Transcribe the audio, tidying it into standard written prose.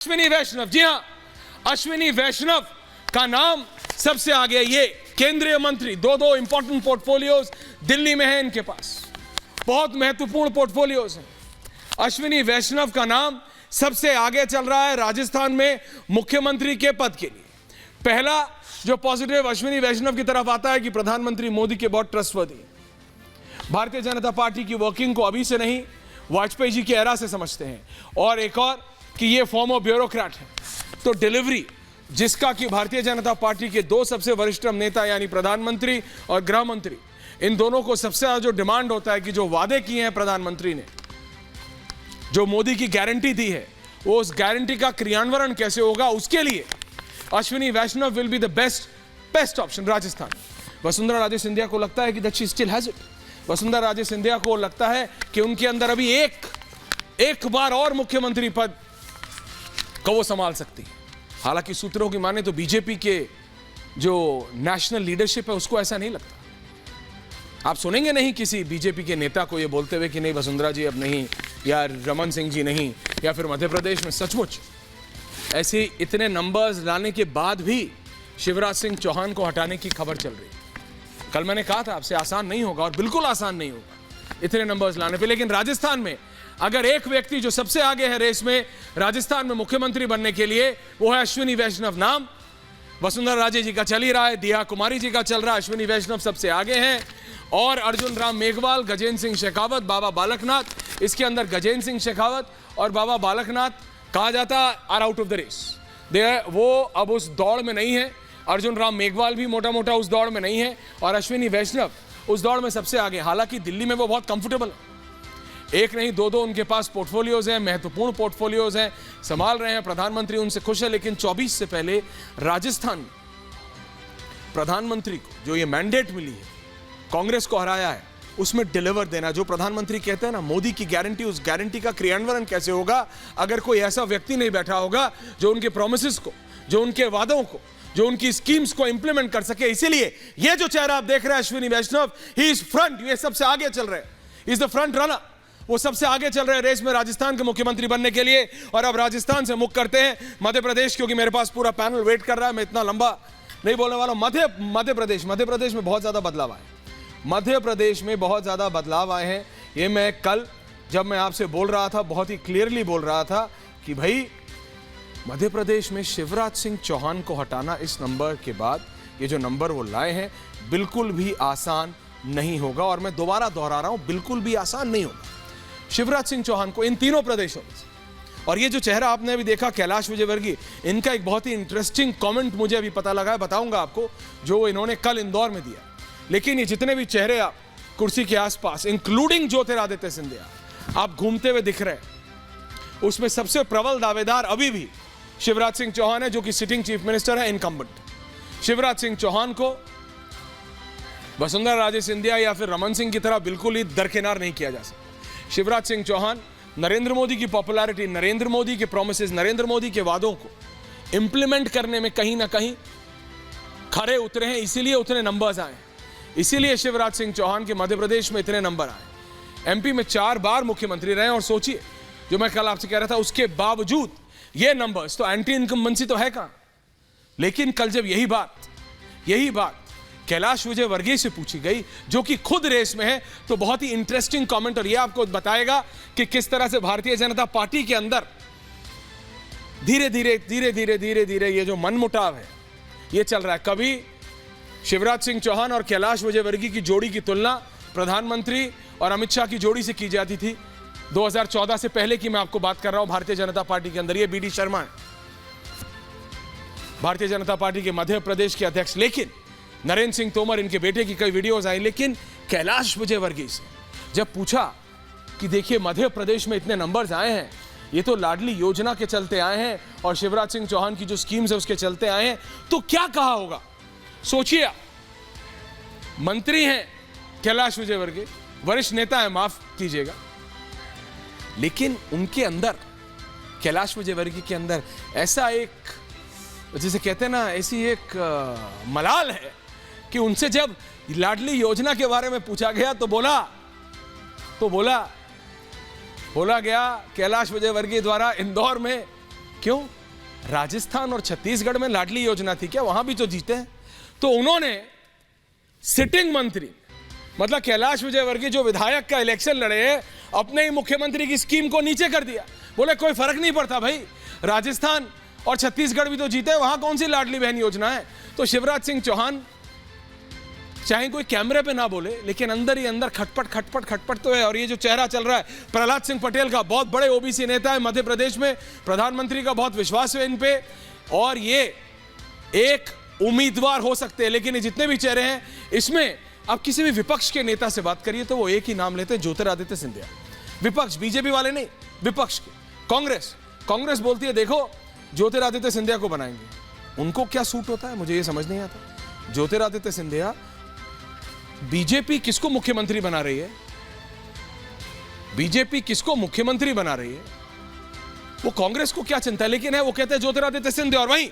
अश्विनी वैष्णव, जी हां, अश्विनी वैष्णव का नाम सबसे आगे। ये केंद्रीय मंत्री, दो इंपॉर्टेंट पोर्टफोलियोज दिल्ली में है इनके पास, बहुत महत्वपूर्ण पोर्टफोलियोज हैं। अश्विनी वैष्णव का नाम सबसे आगे चल रहा है राजस्थान में मुख्यमंत्री के पद के लिए। पहला जो पॉजिटिव अश्विनी वैष्णव की तरफ आता है कि प्रधानमंत्री मोदी के बहुत ट्रस्टवर्दी है। भारतीय जनता पार्टी की वर्किंग को अभी से नहीं, वाजपेयी जी के एरा से समझते हैं। और एक और कि ये फॉर्मर ब्यूरोक्रेट है, तो डिलीवरी जिसका कि भारतीय जनता पार्टी के दो सबसे वरिष्ठ नेता यानी प्रधानमंत्री और गृह मंत्री, इन दोनों को सबसे ज्यादा जो डिमांड होता है कि जो वादे किए हैं प्रधानमंत्री ने, जो मोदी की गारंटी दी है, वो उस गारंटी का क्रियान्वयन कैसे होगा, उसके लिए Ashwini Vaishnaw will be the best option Rajasthan. Vasundhara Raje Scindia को लगता है कि that she still has it. Vasundhara Raje Scindia को लगता है कि उनके अंदर अभी एक बार और मुख्यमंत्री पद को वो संभाल सकती है। हालांकि सूत्रों की माने तो बीजेपी के जो नेशनल लीडरशिप है उसको ऐसा नहीं लगता। आप सुनेंगे नहीं किसी बीजेपी के नेता को ये बोलते हुए कि नहीं वसुंधरा जी अब नहीं, या रमन सिंह जी नहीं, या फिर मध्य प्रदेश में सचमुच ऐसे इतने नंबर्स लाने के बाद भी शिवराज सिंह चौहान को हटाने की खबर चल रही है। कल मैंने कहा था आपसे आसान नहीं होगा, और बिल्कुल आसान नहीं होगा इतने नंबर्स लाने पे। लेकिन राजस्थान में अगर एक व्यक्ति जो सबसे आगे है रेस में राजस्थान में मुख्यमंत्री बनने के लिए, वो है अश्विनी वैष्णव। नाम वसुंधरा राजे जी का चल ही रहा है, दिया कुमारी जी का चल रहा है, अश्विनी वैष्णव सबसे आगे हैं। और अर्जुन राम मेघवाल, गजेंद्र सिंह शेखावत, बाबा बालकनाथ, इसके अंदर गजेंद्र सिंह शेखावत और बाबा बालकनाथ कहा जाता are out of the race. वो अब उस दौड़ में नहीं है। अर्जुन राम मेघवाल भी मोटा मोटा उस दौड़ में नहीं है, और अश्विनी वैष्णव उस दौड़ में सबसे आगे। हालांकि दिल्ली में वो बहुत कंफर्टेबल है, एक नहीं दो उनके पास पोर्टफोलियोज हैं, महत्वपूर्ण पोर्टफोलियोज हैं, संभाल रहे हैं, प्रधानमंत्री उनसे खुश है। लेकिन 24 से पहले राजस्थान प्रधानमंत्री को जो ये मैंडेट मिली है, कांग्रेस को हराया है, उसमें डिलीवर देना। जो प्रधानमंत्री कहते हैं ना मोदी की गारंटी, उस गारंटी का क्रियान्वयन कैसे होगा अगर कोई ऐसा व्यक्ति नहीं बैठा होगा जो उनके प्रोमिसेस को, जो उनके वादों को, जो उनकी स्कीम्स को इंप्लीमेंट कर सके। इसीलिए ये जो चेहरा आप देख रहे हैं अश्विनी वैष्णव, ही इज फ्रंट, ये सबसे आगे चल रहे हैं, इज द फ्रंट रनर। वो सबसे आगे चल रहे हैं रेस में राजस्थान के मुख्यमंत्री बनने के लिए। और अब राजस्थान से मुख करते हैं मध्य प्रदेश, क्योंकि मेरे पास पूरा पैनल वेट कर रहा है, मैं इतना लंबा नहीं बोलने वाला। मध्य प्रदेश में बहुत ज्यादा बदलाव आए, मध्य प्रदेश में बहुत ज्यादा बदलाव आए हैं। ये मैं कल जब मैं आपसे बोल रहा था बहुत ही क्लियरली बोल रहा था कि भाई मध्य प्रदेश में शिवराज सिंह चौहान को हटाना इस नंबर के बाद, ये जो नंबर वो लाए हैं, बिल्कुल भी आसान नहीं होगा। और मैं दोबारा दोहरा रहा हूं, बिल्कुल भी आसान नहीं होगा शिवराज सिंह चौहान को इन तीनों प्रदेशों में। और ये जो चेहरा आपने अभी देखा कैलाश विजयवर्गीय, इनका एक बहुत ही इंटरेस्टिंग कमेंट मुझे अभी पता लगा है, बताऊंगा आपको, जो इन्होंने कल इंदौर में दिया। लेकिन ये जितने भी चेहरे आप कुर्सी के आसपास, इंक्लूडिंग ज्योतिरादित्य सिंधिया, आप घूमते हुए दिख रहे हैं, उसमें सबसे प्रबल दावेदार अभी भी शिवराज सिंह चौहान है, जो कि सिटिंग चीफ मिनिस्टर है, इनकम्बेंट। शिवराज सिंह चौहान को वसुंधरा राजे सिंधिया या फिर रमन सिंह की तरह बिल्कुल ही दरकिनार नहीं किया जा सकता। शिवराज सिंह चौहान नरेंद्र मोदी की पॉपुलैरिटी, नरेंद्र मोदी के प्रोमिसेस, नरेंद्र मोदी के वादों को इंप्लीमेंट करने में कहीं ना कहीं खरे उतरे हैं, इसीलिए उतने नंबर्स आए, इसीलिए शिवराज सिंह चौहान के मध्य प्रदेश में इतने नंबर आए। एमपी में 4 बार मुख्यमंत्री रहे, और सोचिए जो मैं कल आपसे कह रहा था, उसके बावजूद ये नंबर्स, तो एंटी इनकम्बेंसी तो है कहां। लेकिन कल जब यही बात कैलाश विजयवर्गीय से पूछी गई, जो कि खुद रेस में है, तो बहुत ही इंटरेस्टिंग कमेंट, और यह आपको बताएगा कि किस तरह से भारतीय जनता पार्टी के अंदर धीरे धीरे ये जो मनमुटाव है ये चल रहा है। कभी शिवराज सिंह चौहान और कैलाश विजयवर्गीय की जोड़ी की तुलना प्रधानमंत्री और अमित शाह की जोड़ी से की जाती थी 2014 से पहले की मैं आपको बात कर रहा हूं। भारतीय जनता पार्टी के अंदर ये बीडी शर्मा है, भारतीय जनता पार्टी के मध्य प्रदेश के अध्यक्ष। लेकिन नरेंद्र सिंह तोमर, इनके बेटे की कई वीडियोस आई। लेकिन कैलाश विजयवर्गीय से जब पूछा कि देखिए मध्य प्रदेश में इतने नंबर्स आए हैं, ये तो लाडली योजना के चलते आए हैं और शिवराज सिंह चौहान की जो स्कीम्स है उसके चलते आए हैं, तो क्या कहा होगा। सोचिए, मंत्री हैं कैलाश विजयवर्गीय, वरिष्ठ नेता है, माफ कीजिएगा, लेकिन उनके अंदर, कैलाश विजयवर्गीय के अंदर ऐसा एक, जैसे कहते हैं ना, ऐसी एक मलाल है कि उनसे जब लाडली योजना के बारे में पूछा गया तो बोला गया कैलाश विजयवर्गीय द्वारा इंदौर में क्यों? राजस्थान और छत्तीसगढ़ में लाडली योजना थी क्या? वहां भी तो जीते हैं। तो उन्होंने सिटिंग मंत्री, मतलब कैलाश विजयवर्गीय जो विधायक का इलेक्शन लड़े, अपने ही मुख्यमंत्री की स्कीम को नीचे कर दिया। बोले कोई फर्क नहीं पड़ता भाई, राजस्थान और छत्तीसगढ़ भी तो जीते, वहां कौन सी लाडली बहन योजना है। तो शिवराज सिंह चौहान चाहे कोई कैमरे पे ना बोले, लेकिन अंदर ही अंदर खटपट खटपट खटपट तो है। और ये जो चेहरा चल रहा है प्रहलाद सिंह पटेल का, बहुत बड़े ओबीसी नेता है मध्य प्रदेश में, प्रधानमंत्री का बहुत विश्वास है इन पे, और ये एक उम्मीदवार हो सकते हैं। लेकिन ये जितने भी चेहरे हैं, इसमें आप किसी भी विपक्ष के नेता से बात करिए तो वो एक ही नाम लेते हैं, ज्योतिरादित्य सिंधिया। विपक्ष, बीजेपी वाले नहीं, विपक्ष के। कांग्रेस बोलती है देखो ज्योतिरादित्य सिंधिया को बनाएंगे। उनको क्या सूट होता है मुझे ये समझ नहीं आता। ज्योतिरादित्य सिंधिया, बीजेपी किसको मुख्यमंत्री बना रही है? बीजेपी किसको मुख्यमंत्री बना रही है? वो कांग्रेस को क्या चिंता है? लेकिन है वो कहते हैं ज्योतिरादित्य सिंधिया, और वहीं